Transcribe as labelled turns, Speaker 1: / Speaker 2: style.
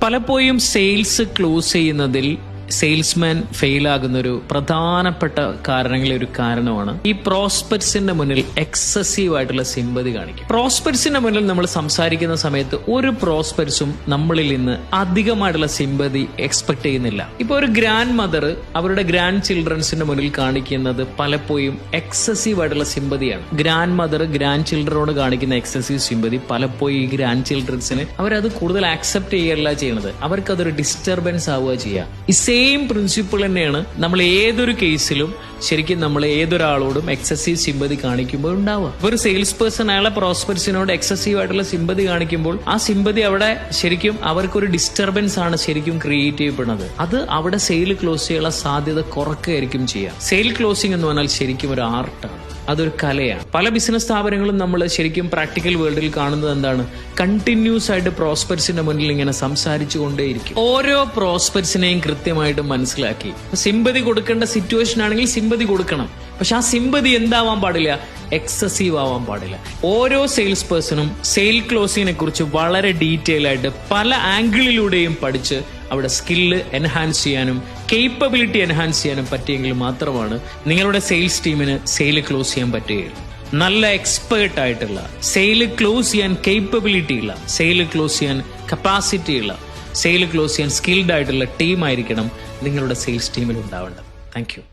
Speaker 1: പലപ്പോഴും sales close ചെയ്യുന്നതിൽ salesman fail ആകുന്ന ഒരു പ്രധാനപ്പെട്ട കാരണങ്ങളിൽ ഒരു കാരണമാണ് ഈ പ്രോസ്പെക്ട്സിന്റെ മുന്നിൽ എക്സസീവ് ആയിട്ടുള്ള സിമ്പതി കാണിക്കും. പ്രോസ്പെക്ട്സിന്റെ മുന്നിൽ നമ്മൾ സംസാരിക്കുന്ന സമയത്ത് ഒരു പ്രോസ്പെക്ട്സും നമ്മളിൽ നിന്ന് അധികമായിട്ടുള്ള സിമ്പതി എക്സ്പെക്ട് ചെയ്യുന്നില്ല. ഇപ്പൊ ഒരു ഗ്രാൻഡ് മദർ അവരുടെ ഗ്രാൻഡ് ചിൽഡ്രൻസിന്റെ മുന്നിൽ കാണിക്കുന്നത് പലപ്പോഴും എക്സസീവ് ആയിട്ടുള്ള സിമ്പതിയാണ്. ഗ്രാൻഡ് മദർ ഗ്രാൻഡ് ചിൽഡ്രനോട് കാണിക്കുന്ന എക്സസീവ് സിമ്പതി പലപ്പോഴും ഈ ഗ്രാൻഡ് ചിൽഡ്രൻസിന് അവരത് കൂടുതൽ ആക്സെപ്റ്റ് ചെയ്യല്ല ചെയ്യുന്നത്, അവർക്ക് അതൊരു ഡിസ്റ്റർബൻസ് ആവുക ചെയ്യാം. ഈ സെയിം പ്രിൻസിപ്പിൾ തന്നെയാണ് നമ്മൾ ഏതൊരു കേസിലും ശരിക്കും നമ്മൾ ഏതൊരാളോടും എക്സസീവ് സിമ്പതി കാണിക്കുമ്പോൾ ഉണ്ടാവുക. ഒരു സെയിൽസ് പേഴ്സൺ അയാളെ പ്രോസ്പെക്ട്സിനോട് എക്സസീവ് ആയിട്ടുള്ള സിമ്പതി കാണിക്കുമ്പോൾ ആ സിമ്പതി അവിടെ ശരിക്കും അവർക്കൊരു ഡിസ്റ്റർബൻസ് ആണ് ശരിക്കും ക്രിയേറ്റ് ചെയ്യപ്പെടുന്നത്. അത് അവിടെ സെയിൽ ക്ലോസ് ചെയ്യാനുള്ള സാധ്യത കുറക്കുകയായിരിക്കും ചെയ്യുക. സെയിൽ ക്ലോസിംഗ് എന്ന് പറഞ്ഞാൽ ശരിക്കും ഒരു ആർട്ടാണ്, അതൊരു കലയാണ്. പല ബിസിനസ് സ്ഥാപനങ്ങളും നമ്മൾ ശരിക്കും പ്രാക്ടിക്കൽ വേൾഡിൽ കാണുന്നത് എന്താണ്, കണ്ടിന്യൂസ് ആയിട്ട് പ്രോസ്പെക്ട്സിന്റെ മുന്നിൽ ഇങ്ങനെ സംസാരിച്ചു കൊണ്ടേയിരിക്കും. ഓരോ പ്രോസ്പെക്ട്സിനെയും കൃത്യമായിട്ട് മനസ്സിലാക്കി സിമ്പതി കൊടുക്കേണ്ട സിറ്റുവേഷൻ ആണെങ്കിൽ സിമ്പതി കൊടുക്കണം. പക്ഷെ ആ സിമ്പതി എന്താവാൻ പാടില്ല, എക്സസീവ് ആവാൻ പാടില്ല. ഓരോ സെയിൽസ് പേഴ്സണും സെയിൽ ക്ലോസിങ്ങിനെ കുറിച്ച് വളരെ ഡീറ്റെയിൽ ആയിട്ട് പല ആംഗിളിലൂടെയും പഠിച്ച് അവിടെ സ്കില്ല് എൻഹാൻസ് ചെയ്യാനും കേപ്പബിലിറ്റി എൻഹാൻസ് ചെയ്യാനും പറ്റിയെങ്കിൽ മാത്രമാണ് നിങ്ങളുടെ സെയിൽസ് ടീമിന് സെയിൽ ക്ലോസ് ചെയ്യാൻ പറ്റുകയുള്ളൂ. നല്ല എക്സ്പേർട്ട് ആയിട്ടുള്ള, സെയിൽ ക്ലോസ് ചെയ്യാൻ കേപ്പബിലിറ്റി ഉള്ള, സെയിൽ ക്ലോസ് ചെയ്യാൻ കപ്പാസിറ്റി ഉള്ള, സെയിൽ ക്ലോസ് ചെയ്യാൻ സ്കിൽഡ് ആയിട്ടുള്ള ടീമായിരിക്കണം നിങ്ങളുടെ സെയിൽസ് ടീമിൽ ഉണ്ടാവേണ്ടത്. Thank you.